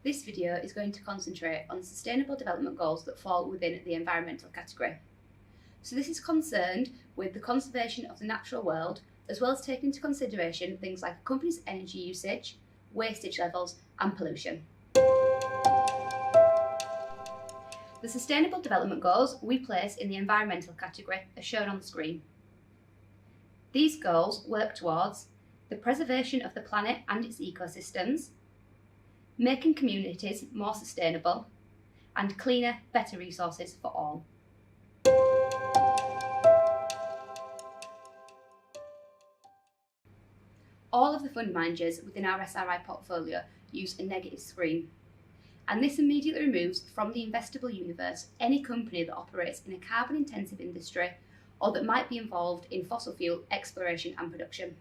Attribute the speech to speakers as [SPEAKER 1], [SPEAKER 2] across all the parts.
[SPEAKER 1] This video is going to concentrate on Sustainable Development Goals that fall within the environmental category. So this is concerned with the conservation of the natural world, as well as taking into consideration things like a company's energy usage, wastage levels and pollution. The Sustainable Development Goals we place in the environmental category are shown on the screen. These goals work towards the preservation of the planet and its ecosystems, making communities more sustainable, and cleaner, better resources for all. All of the fund managers within our SRI portfolio use a negative screen, and this immediately removes from the investable universe any company that operates in a carbon-intensive industry or that might be involved in fossil fuel exploration and production.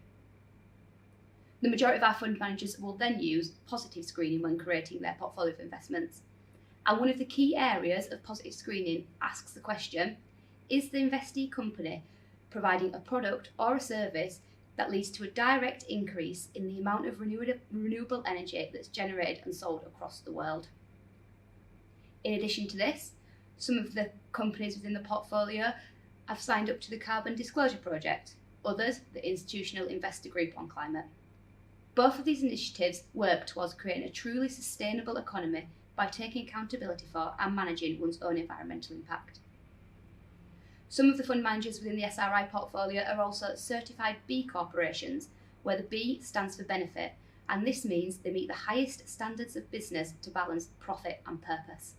[SPEAKER 1] The majority of our fund managers will then use positive screening when creating their portfolio of investments. And one of the key areas of positive screening asks the question, is the investee company providing a product or a service that leads to a direct increase in the amount of renewable energy that's generated and sold across the world? In addition to this, some of the companies within the portfolio have signed up to the Carbon Disclosure Project, others the Institutional Investor Group on Climate. Both of these initiatives work towards creating a truly sustainable economy by taking accountability for and managing one's own environmental impact. Some of the fund managers within the SRI portfolio are also certified B corporations, where the B stands for benefit, and this means they meet the highest standards of business to balance profit and purpose.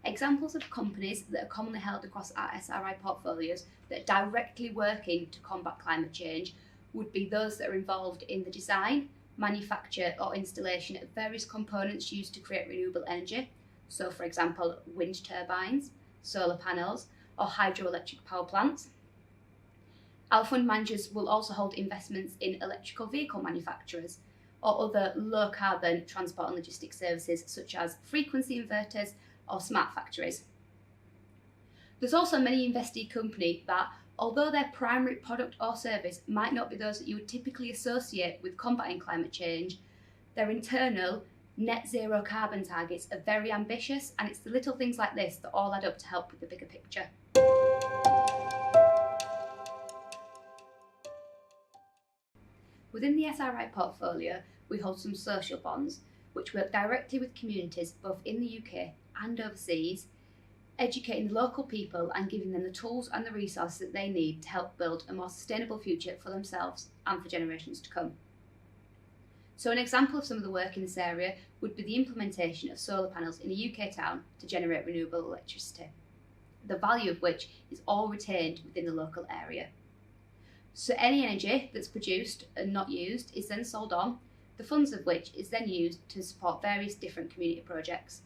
[SPEAKER 1] Examples of companies that are commonly held across our SRI portfolios that are directly working to combat climate change would be those that are involved in the design, manufacture or installation of various components used to create renewable energy. So for example, wind turbines, solar panels or hydroelectric power plants. Our fund managers will also hold investments in electrical vehicle manufacturers or other low carbon transport and logistics services such as frequency inverters or smart factories. There's also many investee companies that, although their primary product or service might not be those that you would typically associate with combating climate change, their internal net zero carbon targets are very ambitious, and it's the little things like this that all add up to help with the bigger picture. Within the SRI portfolio, we hold some social bonds, which work directly with communities both in the UK and overseas, educating the local people and giving them the tools and the resources that they need to help build a more sustainable future for themselves and for generations to come. So an example of some of the work in this area would be the implementation of solar panels in a UK town to generate renewable electricity, the value of which is all retained within the local area. So any energy that's produced and not used is then sold on, the funds of which is then used to support various different community projects.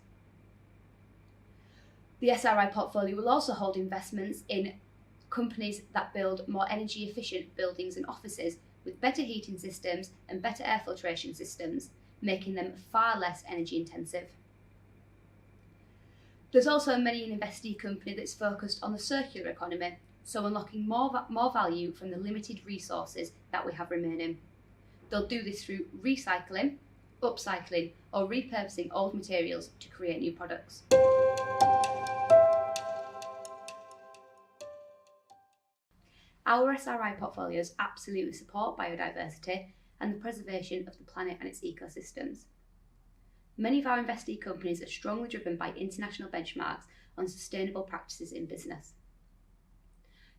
[SPEAKER 1] The SRI portfolio will also hold investments in companies that build more energy efficient buildings and offices with better heating systems and better air filtration systems, making them far less energy intensive. There's also many an investee company that's focused on the circular economy, so unlocking more value from the limited resources that we have remaining. They'll do this through recycling, upcycling or repurposing old materials to create new products. Our SRI portfolios absolutely support biodiversity and the preservation of the planet and its ecosystems. Many of our investee companies are strongly driven by international benchmarks on sustainable practices in business.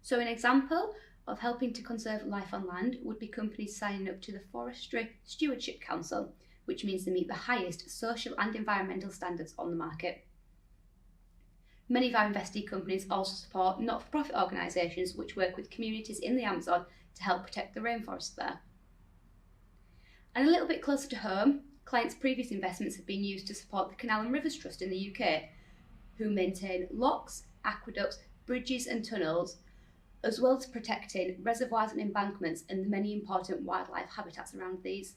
[SPEAKER 1] So an example of helping to conserve life on land would be companies signing up to the Forestry Stewardship Council, which means they meet the highest social and environmental standards on the market. Many of our investee companies also support not-for-profit organisations which work with communities in the Amazon to help protect the rainforest there. And a little bit closer to home, clients' previous investments have been used to support the Canal and Rivers Trust in the UK, who maintain locks, aqueducts, bridges and tunnels, as well as protecting reservoirs and embankments and the many important wildlife habitats around these.